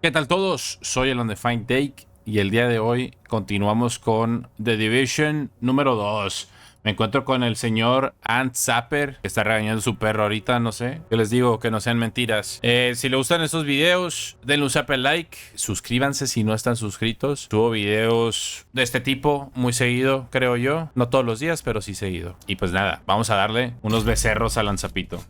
¿Qué tal todos? Soy el Undefined Take y el día de hoy continuamos con The Division número 2. Me encuentro con el señor Ant Zapper, que está regañando a su perro ahorita, no sé. Yo les digo que no sean mentiras. Si les gustan estos videos, denle un zapper like, suscríbanse si no están suscritos. Subo videos de este tipo muy seguido, creo yo. No todos los días, pero sí seguido. Y pues nada, vamos a darle unos becerros al lanzapito.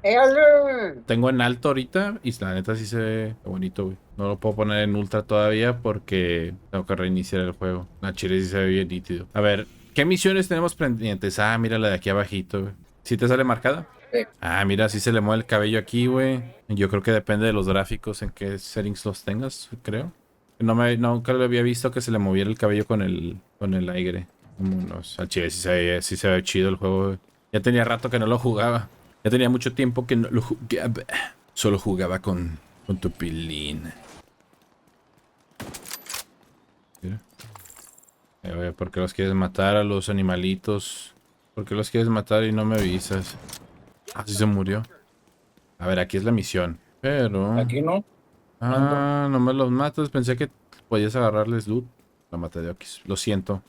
Tengo en alto ahorita y la neta sí se ve bonito, güey. No lo puedo poner en ultra todavía porque tengo que reiniciar el juego. La chile sí se ve bien nítido. A ver, ¿qué misiones tenemos pendientes? Ah, mira la de aquí abajito, güey. ¿Sí te sale marcada? Sí. Ah, mira, sí se le mueve el cabello aquí, güey. Yo creo que depende de los gráficos en qué settings los tengas, creo. Nunca lo había visto que se le moviera el cabello con el aire. Vámonos. Al chile sí se ve chido el juego, güey. Ya tenía rato que no lo jugaba. Ya tenía mucho tiempo que no lo jugaba. Solo jugaba con tu pilín. Mira. A ver, ¿por qué los quieres matar a los animalitos? ¿Por qué los quieres matar y no me avisas? Ah, sí se murió. A ver, aquí es la misión. Pero... Aquí no. Ah, no me los matas. Pensé que podías agarrarles loot. La maté de Oquis. Lo siento.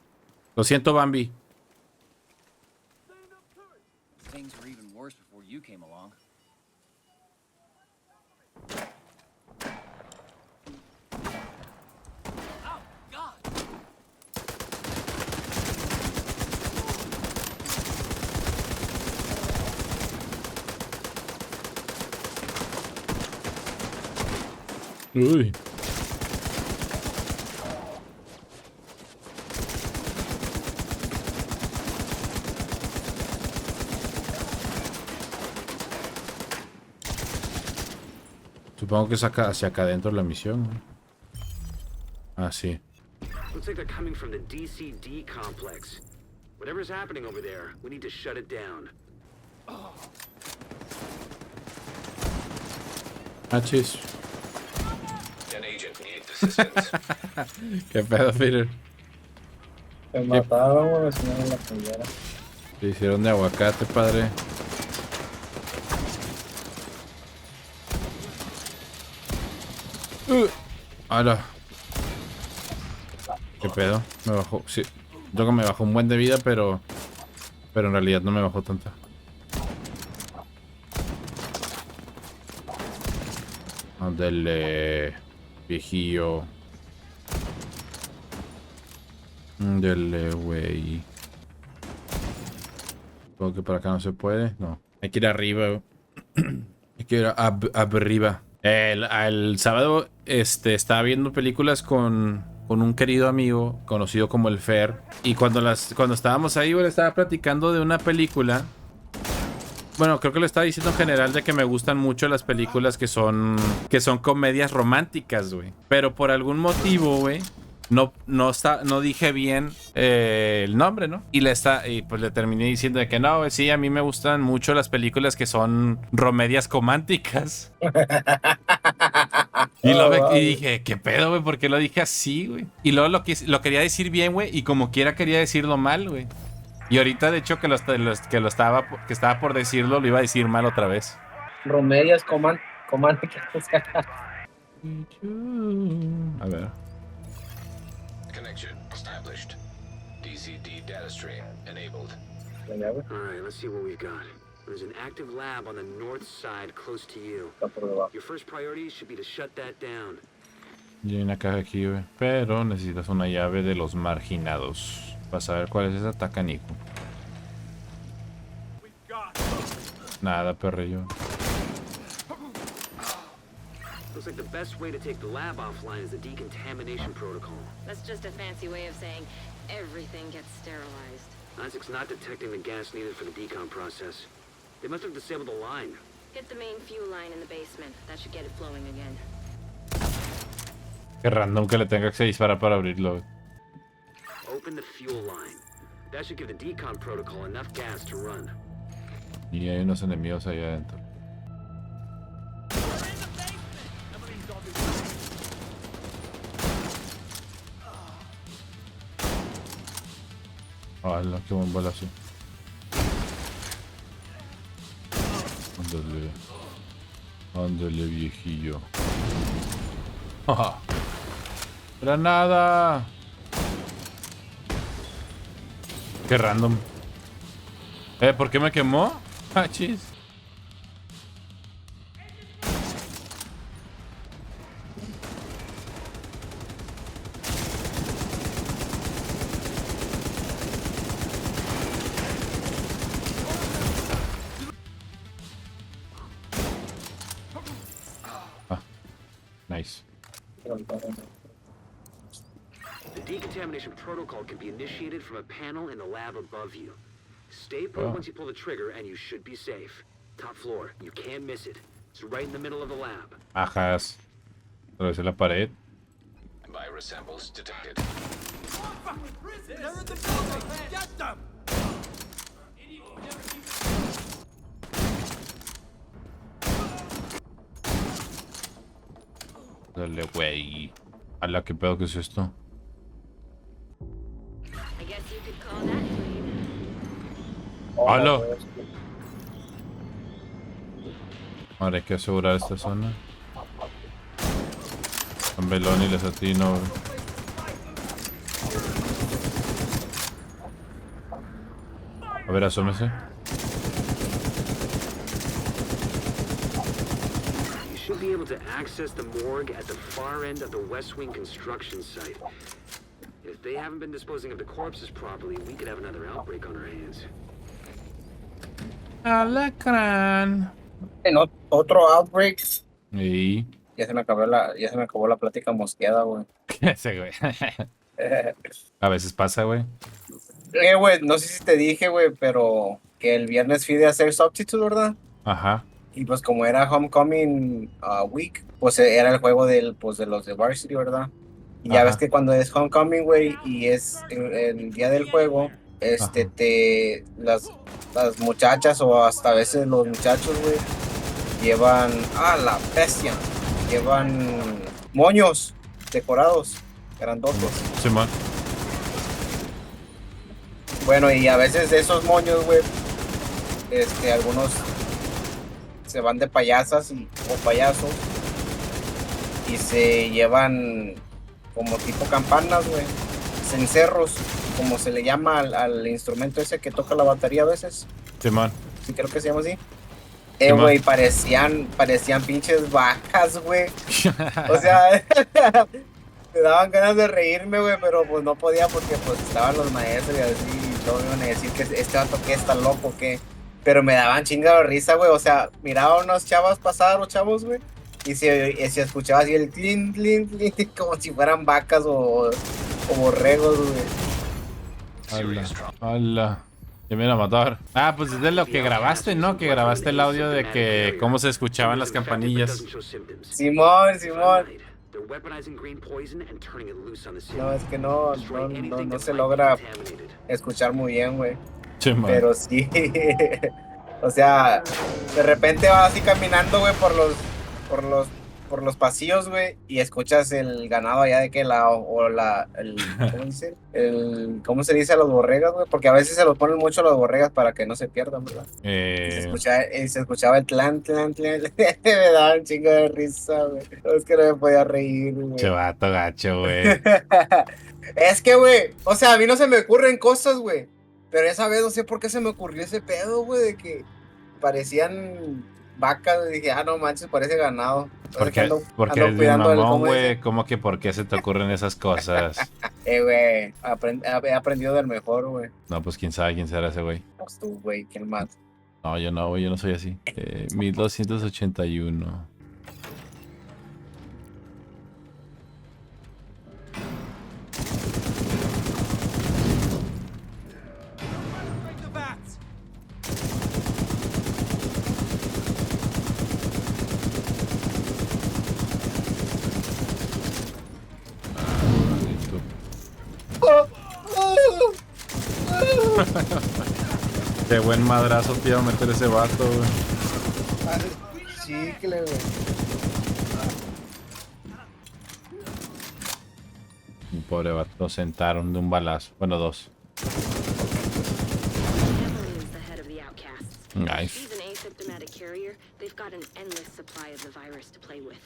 Lo siento, Bambi. Things were even worse before you came along. Oh, God! Uy. Supongo que saca hacia acá adentro la misión, ¿no? Ah, sí. Looks like they're coming from the DCD complex. Whatever's happening over there, we need to shut it down. Ah, chis. An agent needs assistance. Qué pedo, Peter. Te mataron, güey, si no en la primera. Se hicieron de aguacate, padre. ¡Hala! ¿Qué pedo? Me bajó. Sí. Yo que me bajó un buen de vida, pero en realidad no me bajó tanta. Ándale, viejillo. Ándale, güey. Supongo que para acá no se puede. No. Hay que ir arriba, güey. Hay que ir arriba. El sábado estaba viendo películas con un querido amigo conocido como el Fer. Y cuando estábamos ahí, güey, le estaba platicando de una película. Bueno, creo que le estaba diciendo en general de que me gustan mucho las películas que son comedias románticas, güey. Pero por algún motivo, güey, no dije bien el nombre, ¿no? Y pues le terminé diciendo de que no, güey, sí, a mí me gustan mucho las películas que son comedias cománticas. Y dije, ¿qué pedo, güey? ¿Por qué lo dije así, güey? Y luego lo quería decir bien, güey, y como quiera quería decirlo mal, güey. Y ahorita, de hecho, que estaba por decirlo, lo iba a decir mal otra vez. Romedias cománticas. A ver. Connection established. DCD data stream enabled. La llave Alright, let's see what we've got. There's an active lab on the north side close to you. está por debajo. Your first priority should be to shut that down. Y hay una caja aquí, güey. Pero necesitas una llave de los marginados. Para saber cuál es esa taca, Nico. Nada, perrillo. Looks like the best way to take the lab offline is the decontamination protocol. That's just a fancy way of saying everything gets sterilized. Isaac's not detecting the gas needed for the decon process. They must have disabled the line. Get the main fuel line in the basement. That should get it flowing again. Qué random que le tenga que disparar para abrirlo, güey. Open the fuel line. That should give the decon protocol enough gas to run. Y hay unos enemigos ahí adentro. Hola, qué buen balazo. Ándale. Ándale, viejillo. Granada. Qué random. ¿Por qué me quemó? Ah, chis. Ah, nice. The decontamination protocol can be initiated from a panel in the lab above you. Stay put Oh. once you pull the trigger and you should be safe. Top floor, you can't miss it. It's right in the middle of the lab. Ajas. Atravesé la pared. Virus samples detected. They're in the building! Get them! Dale, güey. Ala, qué pedo que es esto. I guess you could call that clean. ¡Hala! Ahora hay que asegurar esta zona. Con velón y les atino. A ver, asómese. You should be able to access the morgue at the far end of the West Wing construction site. If they haven't been disposing of the corpses properly, we could have another outbreak on our hands. Alacrán. En otro outbreak. Y... Ya se me acabó la plática mosqueada, güey. Ese, güey. A veces pasa, güey. Güey, no sé si te dije, güey, pero que el viernes fui de hacer substitute, ¿verdad? Ajá. Y pues como era Homecoming Week, pues era el juego de los de Varsity, ¿verdad? Y ya Ajá. ves que cuando es Homecoming, güey, y es el día del juego, las muchachas o hasta a veces los muchachos, güey, llevan, la bestia, llevan moños decorados, grandotes. Simón. Bueno, y a veces de esos moños, güey, algunos se van de payasas o payasos y se llevan como tipo campanas, güey, cencerros, como se le llama al instrumento ese que toca la batería a veces. Simón. Sí, creo que se llama así. Simón. Güey, parecían pinches vacas, güey. O sea, me daban ganas de reírme, güey, pero pues no podía porque pues estaban los maestros y así, y todos me iban a decir que este vato que está loco, que... Pero me daban chingada risa, güey, o sea, miraba a unas chavas pasar, los chavos, güey, y se escuchaba así el clink, clink, clink, como si fueran vacas o borregos, güey. Hola. Hola. Ya me iban a matar. Ah, pues es de lo que grabaste, ¿no? Que grabaste el audio de que cómo se escuchaban las campanillas. Simón. They're weaponizing green poison and turning it loose on the city. No, es que no Destroy anything se that might be logra contaminated. escuchar muy bien, güey. Simón. Pero sí, o sea, de repente vas así caminando, güey, por los pasillos, güey, y escuchas el ganado allá de qué lado, ¿cómo dice? ¿Cómo se dice a los borregas, güey? Porque a veces se los ponen mucho a los borregas para que no se pierdan, ¿verdad? Y se escuchaba el clan, me daba un chingo de risa, güey. Es que no me podía reír, güey. Chavato gacho, güey. Es que, güey, o sea, a mí no se me ocurren cosas, güey. Pero esa vez no sé por qué se me ocurrió ese pedo, güey, de que parecían vacas. Y dije, no manches, parece ganado. Porque eres bien mamón, güey. ¿Cómo que por qué se te ocurren esas cosas? Güey, he aprendido del mejor, güey. No, pues quién sabe quién será ese güey. Pues tú, güey, ¿quién más? No, yo no, güey, yo no soy así. 1281. Break the bats! Qué buen madrazo te iba a meter ese vato, güey. Chicle, güey. Un pobre vato, lo sentaron de un balazo. Bueno, dos. Evelyn's the head of the outcasts. Nice. She's an asymptomatic carrier, they've got an endless supply of the virus to play with.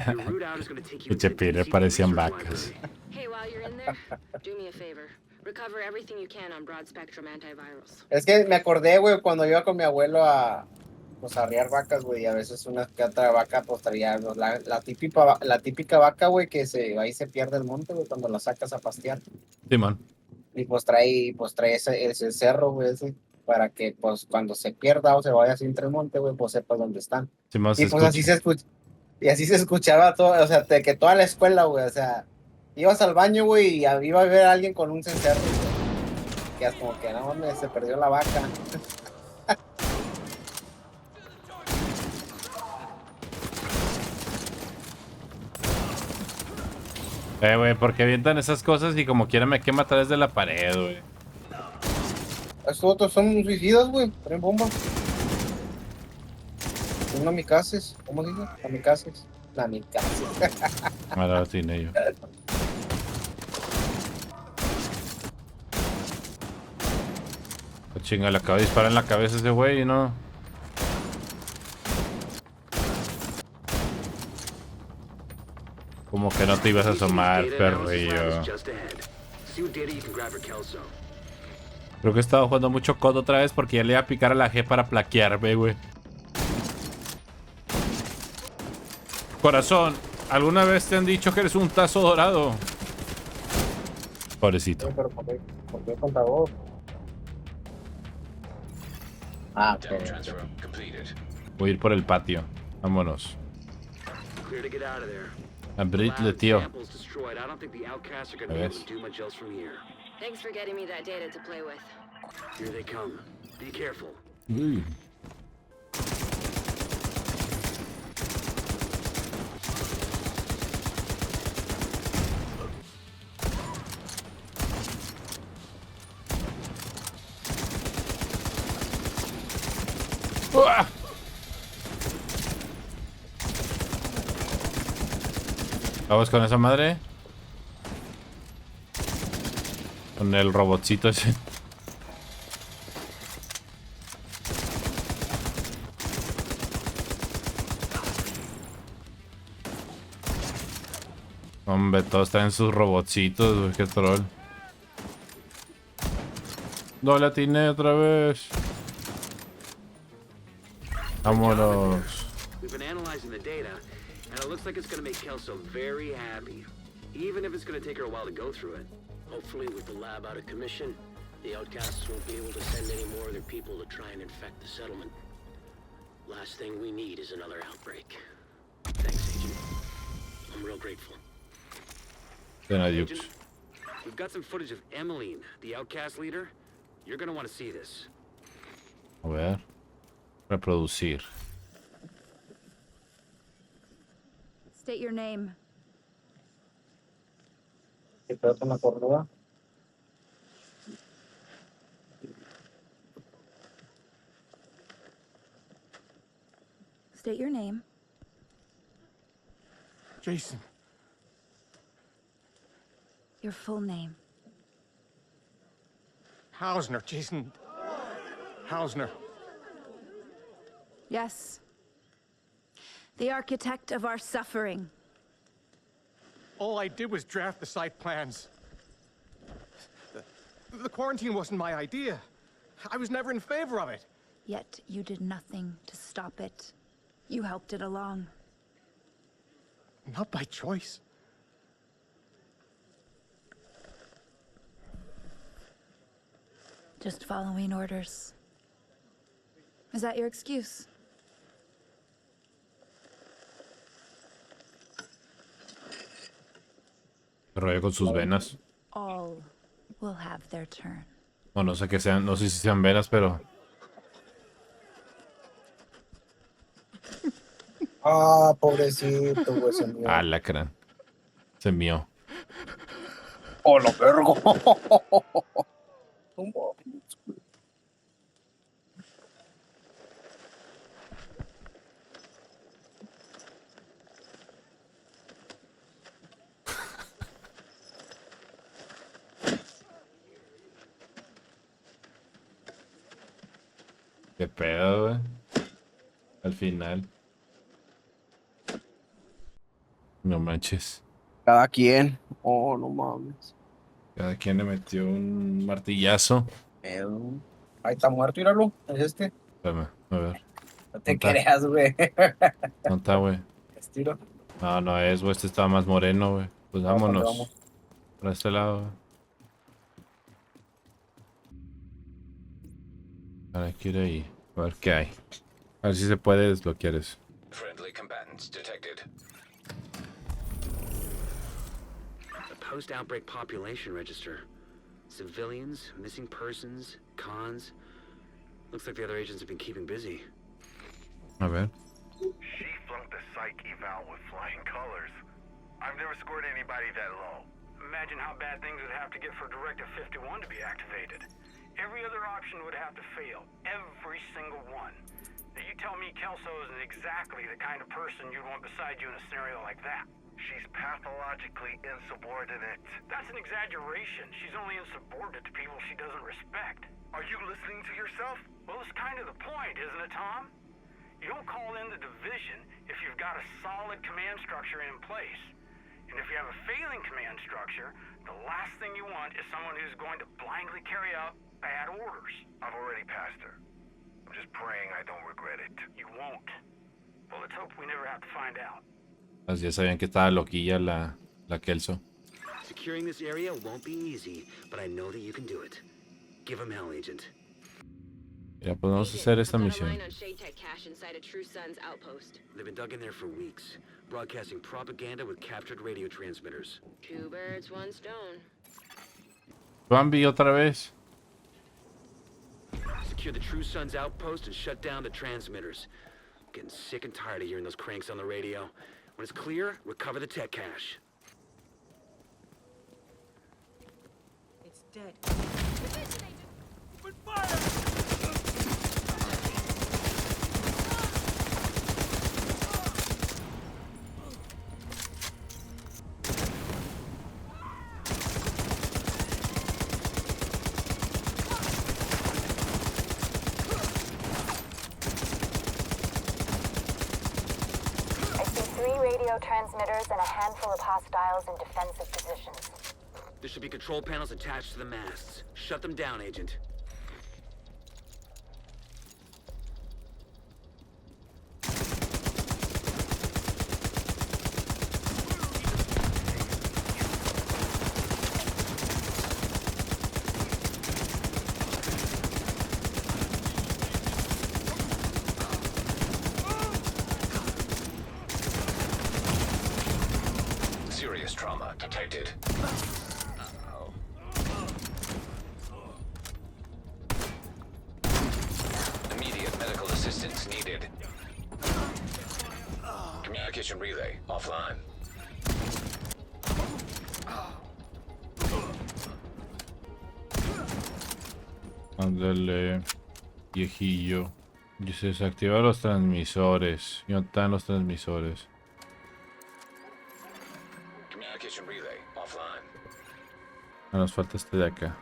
Your route out is going to take you Pinche into the Peter, DC parecían research vacas. library. Hey, while you're in there, do me a favor. Recover everything you can on broad spectrum antivirals. Es que me acordé, güey, cuando iba con mi abuelo a, pues, a arriar vacas, güey, y a veces una que otra vaca, pues traía pues, la típica vaca, güey, que ahí se pierde el monte, güey, cuando la sacas a pastear. Simón. Y pues trae ese cerro, güey, ese, para que, pues, cuando se pierda o se vaya así entre el monte, güey, pues sepas dónde están. Simón se Y pues así escucha. se escucha, y así se escuchaba todo, o sea, que toda la escuela, güey, o sea, ibas al baño, güey, y iba a ver a alguien con un cencerro, güey. Que es como que no, mames, se perdió la vaca. Güey, porque avientan esas cosas y como quiera me quema a través de la pared, güey. Estos otros son suicidas, güey, traen bombas. Son kamikazes, ¿cómo dice? Kamikazes. Kamikazes. Ahora tiene yo. Chinga, le acabo de disparar en la cabeza a ese güey y no. Como que no te ibas a asomar, perrillo. Creo que he estado jugando mucho COD otra vez porque ya le iba a picar a la G para plaquearme, güey. Corazón, ¿alguna vez te han dicho que eres un tazo dorado? Pobrecito. Pero ¿por qué contra vos? Ah, Demo pero... transfer completed. Voy a ir por el patio. Vámonos. Clear to get out of there. Abrirle, tío. Samples destroyed. I don't think the outcasts are going to be able to do much else from here. Thanks for getting me that data to play with. Here they come. Be careful. ¡Uah! Vamos con esa madre. Con el robotcito ese. Hombre, todos traen sus robotcitos, güey, qué troll. No la atiné otra vez. Vámonos. We've been analyzing the data, and it looks like it's going to make Kelso very happy, even if it's going to take her a while to go through it. Hopefully, with the lab out of commission, the outcasts won't be able to send any more of their people to try and infect the settlement. Last thing we need is another outbreak. Thanks, Agent. I'm real grateful. Agent, we've got some footage of Emmeline, the outcast leader. You're going to want to see this. A ver. Reproducir. State your name. ¿Qué pedo con la cornuda? State your name. Jason. Your full name. Hausner. Jason. Hausner. Yes. The architect of our suffering. All I did was draft the site plans. The quarantine wasn't my idea. I was never in favor of it. Yet you did nothing to stop it. You helped it along. Not by choice. Just following orders. Is that your excuse? Rollo con sus venas. All will have their turn. O no sé qué sean, no sé si sean venas, pero. Ah, pobrecito, güey, se mío. Ah, lacran. Se mío. ¡Oh, lo vergo! Qué pedo, güey. Al final. No manches. Cada quien. Oh, no mames. Cada quien le metió un martillazo. Pedo. Ahí está muerto, míralo. Es este. Espérame, a ver. No te ¿Dónde está? creas, güey. ¿Dónde está, güey? Estiro. No, no es, güey. Este estaba más moreno, güey. Pues Vamos, ¿dónde vámonos. vamos? Por este lado, güey. Ahora quiero ir. A ver qué hay. A ver si se puede desbloquear eso. Friendly combatants detected. A post-outbreak population register. Civilians, missing persons, cons. Looks like the other agents have been keeping busy. A ver. She flunked the psych eval with flying colors. I've never scored anybody that low. Imagine how bad things would have to get for Directive 51 to be activated. Every other option would have to fail. Every single one. Now you tell me Kelso isn't exactly the kind of person you'd want beside you in a scenario like that. She's pathologically insubordinate. That's an exaggeration. She's only insubordinate to people she doesn't respect. Are you listening to yourself? Well, it's kind of the point, isn't it, Tom? You don't call in the division if you've got a solid command structure in place. And if you have a failing command structure, the last thing you want is someone who's going to blindly carry out bad orders. I've already passed her. I'm just praying I don't regret it. You won't. Well, let's hope we never have to find out. Pues ya sabían que estaba loquilla la Kelso. Securing this area won't be easy, but I know that you can do it. Give him hell, Agent. Ya podemos hacer esta I've got a misión. line on Shade Tech cache inside a True Sun's outpost. They've been dug in there for weeks, broadcasting propaganda with captured radio transmitters. Two birds, one stone. Bambi otra vez. Secure the True Sun's outpost and shut down the transmitters. I'm getting sick and tired of hearing those cranks on the radio. When it's clear, recover the tech cache. It's dead. Transmitters and a handful of hostiles in defensive positions. There should be control panels attached to the masts. Shut them down, Agent. Serious trauma detected. Immediate medical assistance needed. Communication relay offline. Ándale, viejillo. Dice, desactivar los transmisores. ¿Y dónde están los transmisores? Communication relay offline. Nos falta este de acá.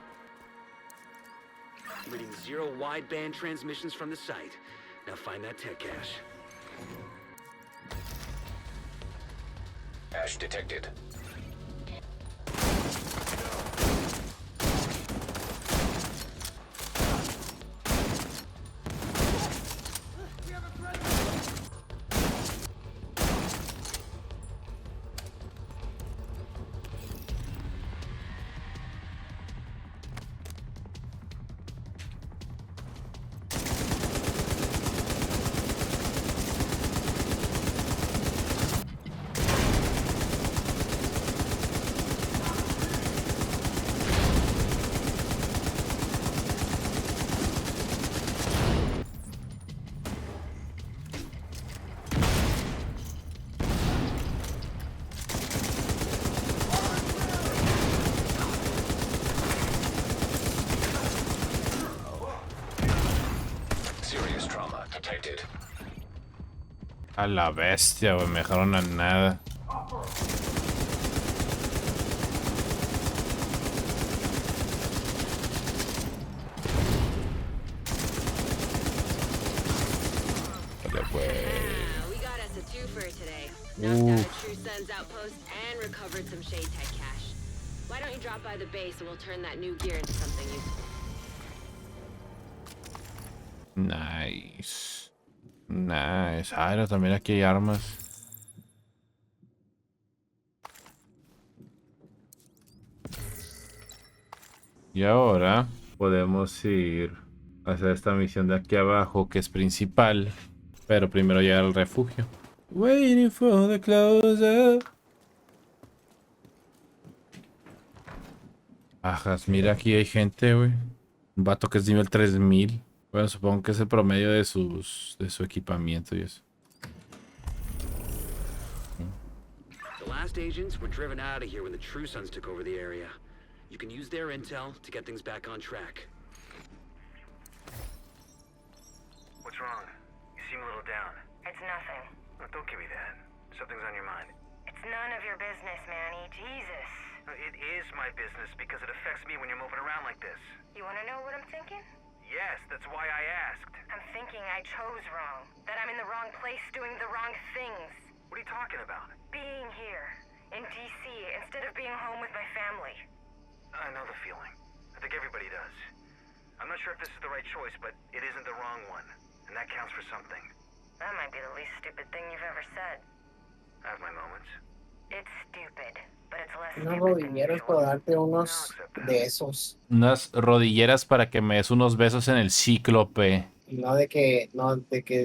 Reading 0 wideband transmissions from the site. Now find that tech cache. Cache detected. A la bestia, güey, me dejaron a nada. Dale, pues. Knocked out a True Sun's outpost and recovered some Shade Tech cash. Why don't you drop by the base and we'll turn that new gear into something useful? Nice. Nice. Ah, también aquí hay armas. Y ahora podemos ir a hacer esta misión de aquí abajo, que es principal. Pero primero llegar al refugio. Waiting for the close-up. Ajas, mira, aquí hay gente, güey. Un vato que es nivel 3000. Bueno, supongo que es el promedio de su equipamiento y eso. The last agents were driven out of here when the True Sons took over the area. You can use their intel to get things back on track. What's wrong? You seem a little down. It's nothing. Oh, don't give me that. Something's on your mind. It's none of your business, Manny. Jesus. It is my business because it affects me when you're moving around like this. You want to know what I'm thinking? Yes, that's why I asked. I'm thinking I chose wrong. That I'm in the wrong place doing the wrong things. What are you talking about? Being here, in D.C., instead of being home with my family. I know the feeling. I think everybody does. I'm not sure if this is the right choice, but it isn't the wrong one. And that counts for something. That might be the least stupid thing you've ever said. I have my moments. It's stupid, but it's less Unas stupid than rodilleras usual. para darte unos de esos. Unas rodilleras para que me des unos besos en el cíclope. No de que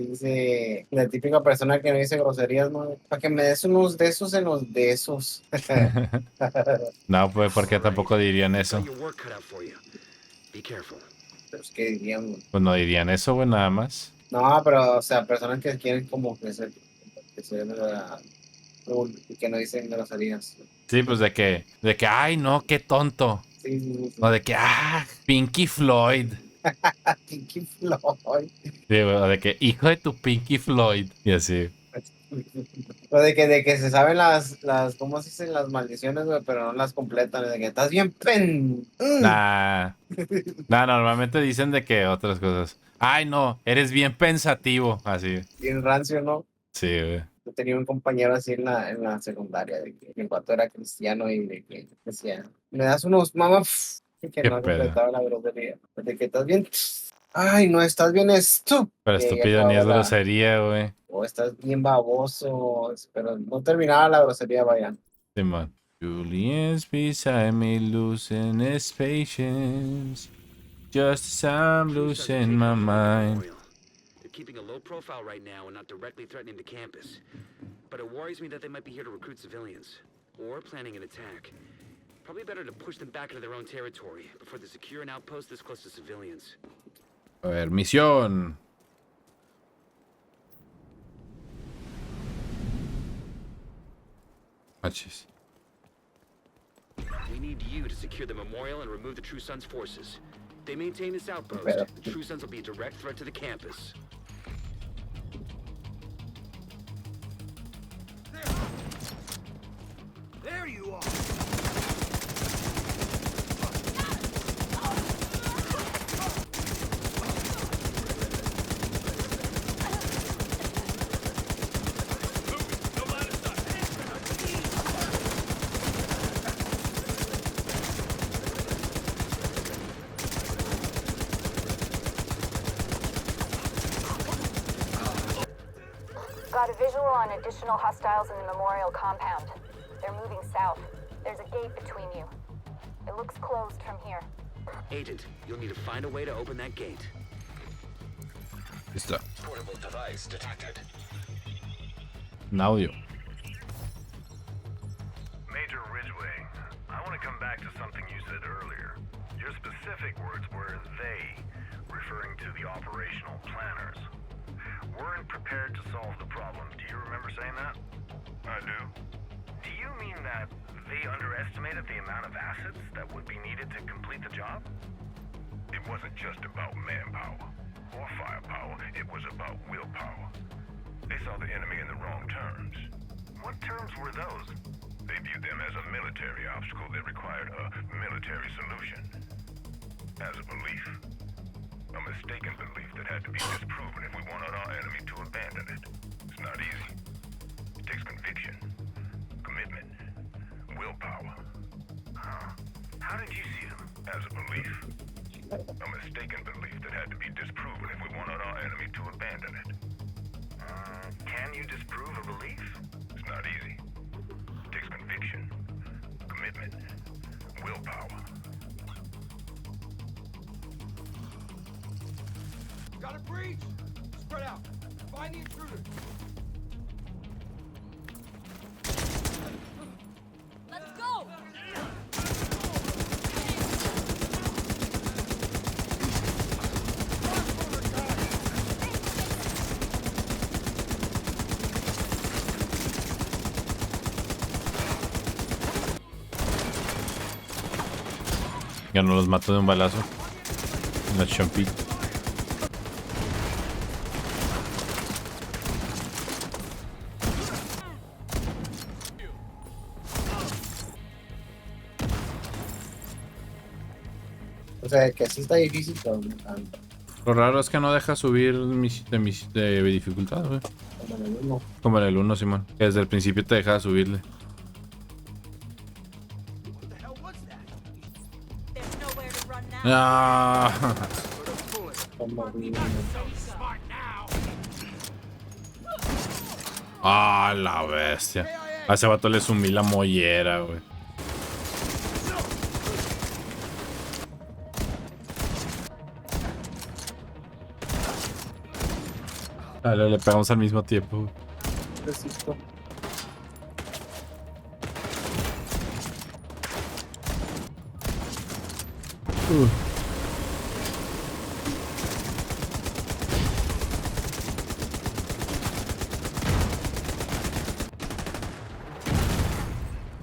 dice la típica persona que no dice groserías, no. Para que me des unos de esos en los de esos. No, pues porque tampoco dirían eso. Got your work cut out for you. Be careful. Pero es que dirían. Pues no dirían eso, güey, nada más. No, pero, o sea, personas que quieren como que se y que no dicen groserías. Sí, pues de que, ay, no, qué tonto. Sí, sí, sí. O de que, Pinky Floyd. Pinky Floyd. Sí, güey, o de que, hijo de tu Pinky Floyd. Y así. O de que se saben las, ¿cómo se dicen? Las maldiciones, güey, pero no las completan. De que estás bien Nah, normalmente dicen de que otras cosas. Ay, no, eres bien pensativo. Así. Bien rancio, ¿no? Sí, güey. Yo tenía un compañero así en la secundaria, de que en cuanto era cristiano y de que decía, me das unos mamás, y que Qué no pedo. completaba la grosería. De que estás bien, ay, no, estás bien estúpido. Pero estúpido ni es grosería, güey. O estás bien baboso, pero no terminaba la grosería, vaya. Simón. Julian's beside me, losing his patience. Just as I'm losing my mind. They're keeping a low profile right now and not directly threatening the campus. But it worries me that they might be here to recruit civilians. Or planning an attack. Probably better to push them back into their own territory before they secure an outpost this close to civilians. A ver, misión. Machis. We need you to secure the memorial and remove the True Sons' forces. If they maintain this outpost, the True Sons will be a direct threat to the campus. There you are! Got a visual on additional hostiles in the memorial compound. They're moving south. There's a gate between you. It looks closed from here. Agent, you'll need to find a way to open that gate. Listo. Portable device detected. Un audio. Major Ridgway, I want to come back to something you said earlier. Your specific words were they, referring to the operational planners. Weren't prepared to solve the problem. Do you remember saying that? I do. Do you mean that they underestimated the amount of assets that would be needed to complete the job? It wasn't just about manpower or firepower. It was about willpower. They saw the enemy in the wrong terms. What terms were those? They viewed them as a military obstacle that required a military solution. As a belief. A mistaken belief that had to be disproven if we wanted our enemy to abandon it. It's not easy. It Takes conviction, commitment, willpower. How did you see them? As a belief. A mistaken belief that had to be disproven if we wanted our enemy to abandon it. Can you disprove a belief? It's not easy. Takes conviction, commitment, willpower. Got a breach! Spread out. Find the intruder. Let's go! Ya no los mato de un balazo. Una champita. O sea, que así está difícil, pero no tanto. Lo raro es que no deja subir de dificultad, güey. Como en el 1. Como en el 1, Simón. Que desde el principio te deja subirle. Ah. Ah, la bestia. A ese vato le sumí la mollera, güey. Dale, le pegamos al mismo tiempo, güey. Resisto.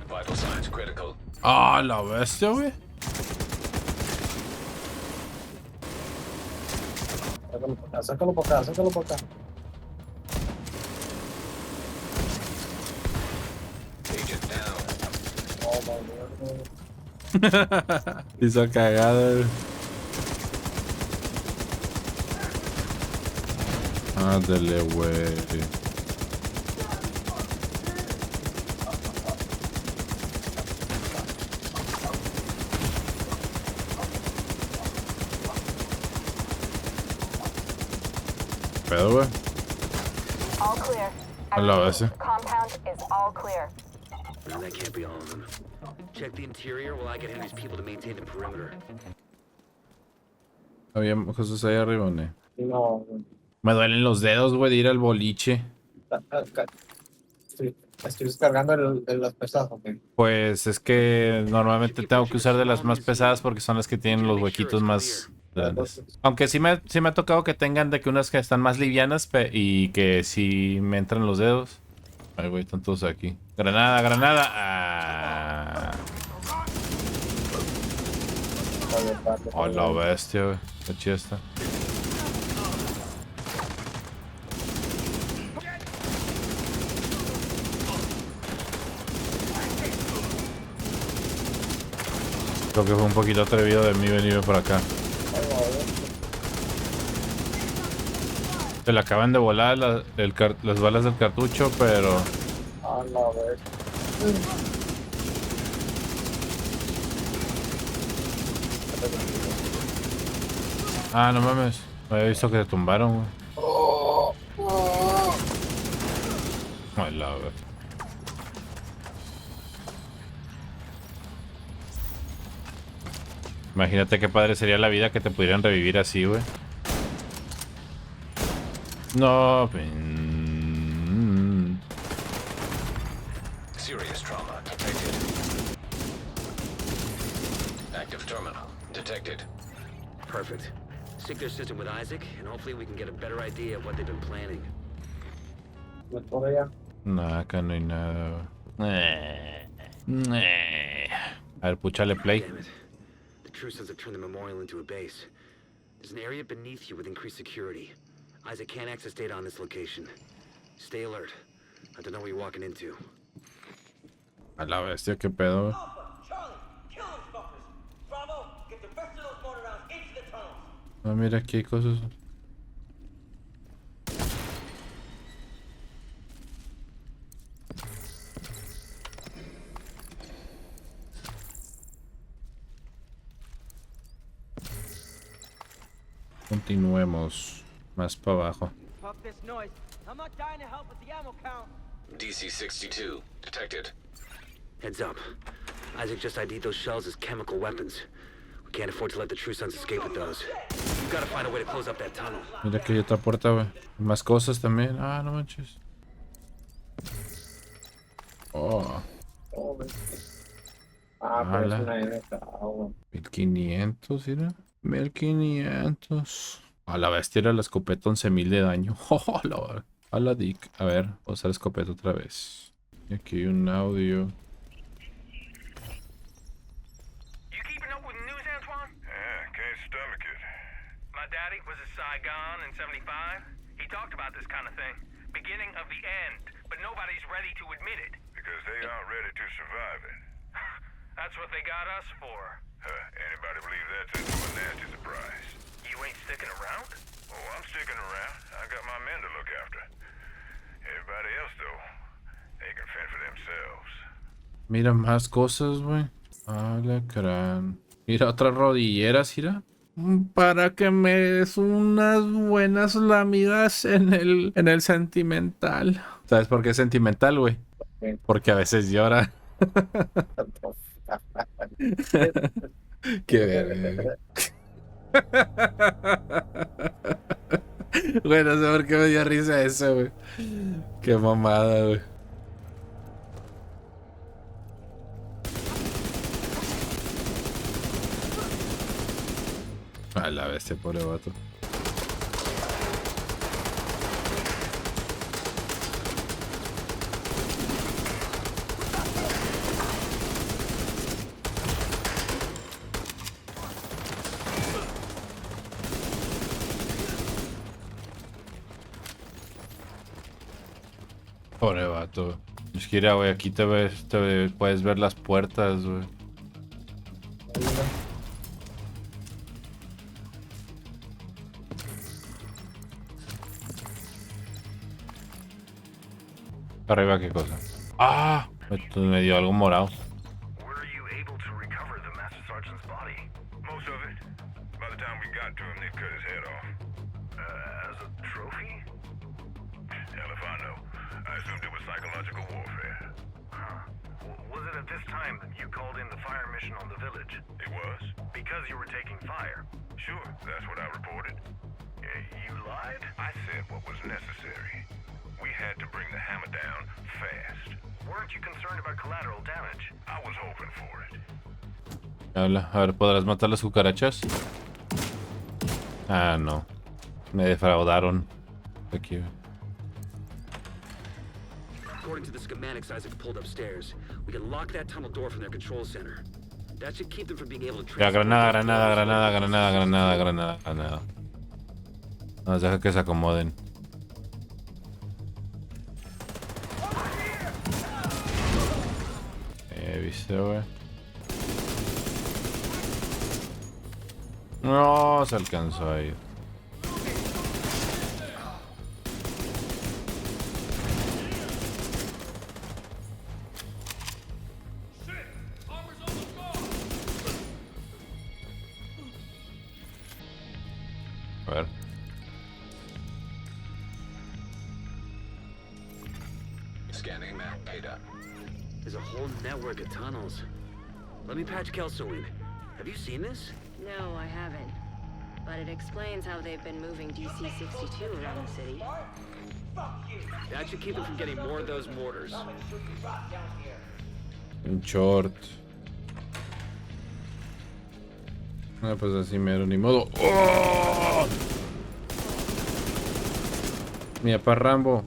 Vital signs critical. Ah, la bestia, güey. Sácalo por acá, sácalo por acá. Agent down. Oh, my God. Hizo cagada, güey. Ándale, güey. Pedo, güey. All clear. A la base. Compound is all clear. No, that can't be all of them. Check the interior while I get Henry's people to maintain the perimeter. Había cosas ahí arriba, ¿no? No, Me duelen los dedos, güey, de ir al boliche. estoy descargando las pesadas, ok. Pues es que normalmente tengo que usar de las más pesadas porque son las que tienen los huequitos más grandes. Aunque sí me ha tocado que tengan de que unas que están más livianas y que sí me entran los dedos. Ay, güey, están todos aquí. Granada, granada. Ah. Oh, la bestia, güey. Qué chida está. Creo que fue un poquito atrevido de mí venirme por acá. Se le acaban de volar las balas del cartucho, pero... A la vez. Ah, no mames. No había visto que se tumbaron, güey. Ay, la verdad. Imagínate qué padre sería la vida que te pudieran revivir así, güey. No, Serious trauma detected. Active terminal detected. Perfect. Sync their system with Isaac, and hopefully we can get a better idea of what they've been planning. no, acá no hay nada. A ver, púchale play. Damn it. The True Sons have turned the memorial into a base. There's an area beneath you with increased security. Isaac can't access data on this location. Stay alert. I don't know what you're walking into. A la bestia, qué pedo. Ah, mira, aquí hay cosas. Continuemos. Más para abajo. Fuck this noise. I'm not dying to help with the ammo count. DC-62 detected. Heads up. Isaac just ID'd those shells as chemical weapons. We can't afford to let the True Sons escape with those. We've got to find a way to close up that tunnel. Mira que hay otra puerta, güey. Más cosas también. Ah, no manches. Oh. Pero es una NK, 1500, mira. 1500. A la bestia era la escopeta 11.000 de daño. A la dick. A ver, voy a usar la escopeta otra vez. Y aquí hay un audio. You keeping up with the news, Antoine? Yeah, can't stomach it. My daddy was in Saigon in 75. He talked about this kind of thing. Beginning of the end. But nobody's ready to admit it. Because they aren't ready to survive it. That's what they got us for. Anybody believe that's into a nasty surprise. You ain't sticking around? Oh, I'm sticking around. I got my men to look after. Everybody else, though, they can fend for themselves. Mira más cosas, güey. Alacrán. Mira otras rodilleras, mira. Para que me des unas buenas lamidas en el sentimental. ¿Sabes por qué es sentimental, güey? Porque a veces llora. Qué verga. Güey, no sé por qué me dio risa eso, güey. Qué mamada, güey. A la bestia, pobre vato. Pobre vato. Es que mira, güey, aquí te puedes ver las puertas, güey. Arriba, ¿qué cosa? ¡Ah! Me dio algo morado. Were you able to recover the Master Sergeant's body? Most of it. By the time we got to him, they'd cut his head off. As a trophy? Hell if I know. I assumed it was psychological warfare. Huh. Was it at this time that you called in the fire mission on the village? It was? Because you were taking fire? Sure, that's what I reported. You lied? I said what was necessary. We had to bring the hammer down fast. Weren't you concerned about collateral damage? I was hoping for it. Habla. A ver, ¿podrás matar las cucarachas? Ah, no. Me defraudaron. Aquí. According to the schematics Isaac pulled upstairs, we can lock that tunnel door from their control center. That should keep them from being able to Ya, granada. Nos deja que se acomoden. ¿Viste, güey? No, se alcanzó a ir. A ver. Scanning map data. There's a whole network of tunnels. Let me patch Kelso in. Have you seen this? No, I haven't. But it explains how they've been moving DC-62 around the city. That should keep them from getting more of those mortars. Un short. Ah, pues así mero, ni modo. ¡Oh! Mira, pa' Rambo.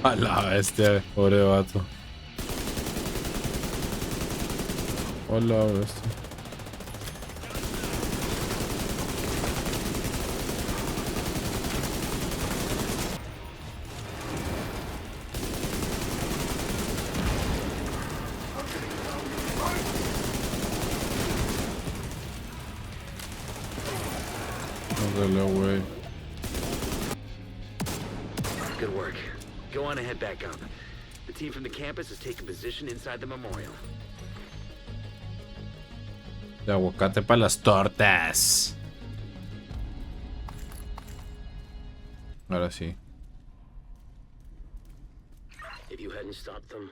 A la bestia, pobre vato. Hola, bestia. Órale, güey. Good work. Go on and head back up. The team from the campus has taken position inside the memorial. De aguacate para las tortas. Ahora sí. If you hadn't stopped them,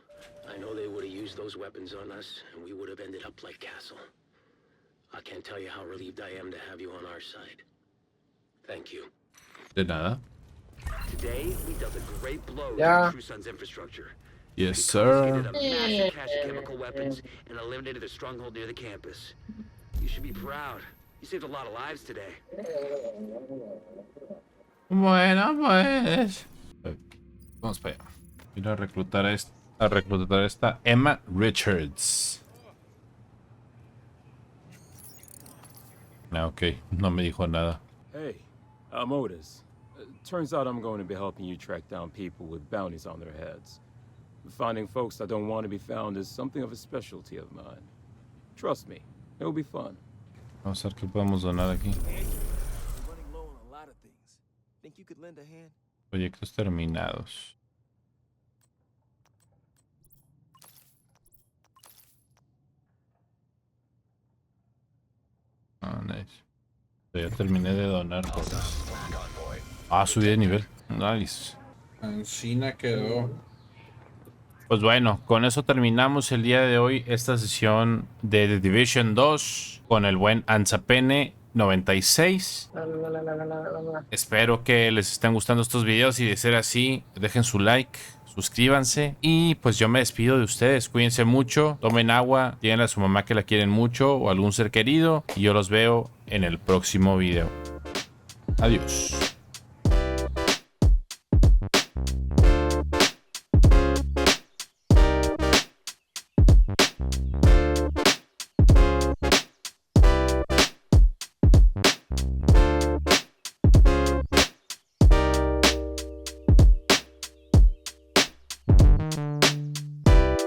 I know they would have used those weapons on us, and we would have ended up like Castle. I can't tell you how relieved I am to have you on our side. Thank you. De nada. Today, we dealt a great blow Yeah. to True Sun's infrastructure. Yes, We sir. confiscated a massive cache of chemical weapons and eliminated their stronghold near the campus. You should be proud. You saved a lot of lives today. Bueno, pues. Vamos para allá. Ir a reclutar a esta Emma Richards. Ah, ok. No me dijo nada. Hey, I'm Otis. Turns out I'm going to be helping you track down people with bounties on their heads. Finding folks that don't want to be found is something of a specialty of mine. Trust me, it will be fun. Vamos a ver qué podemos donar aquí. Proyectos terminados. Ah, nice. Ya terminé de donar cosas. Ah, subí de nivel. Nice. Encina quedó. Pues bueno, con eso terminamos el día de hoy esta sesión de The Division 2 con el buen Anzapene 96. Espero que les estén gustando estos videos y de ser así, dejen su like, suscríbanse y pues yo me despido de ustedes. Cuídense mucho, tomen agua, díganle a su mamá que la quieren mucho o algún ser querido y yo los veo en el próximo video. Adiós.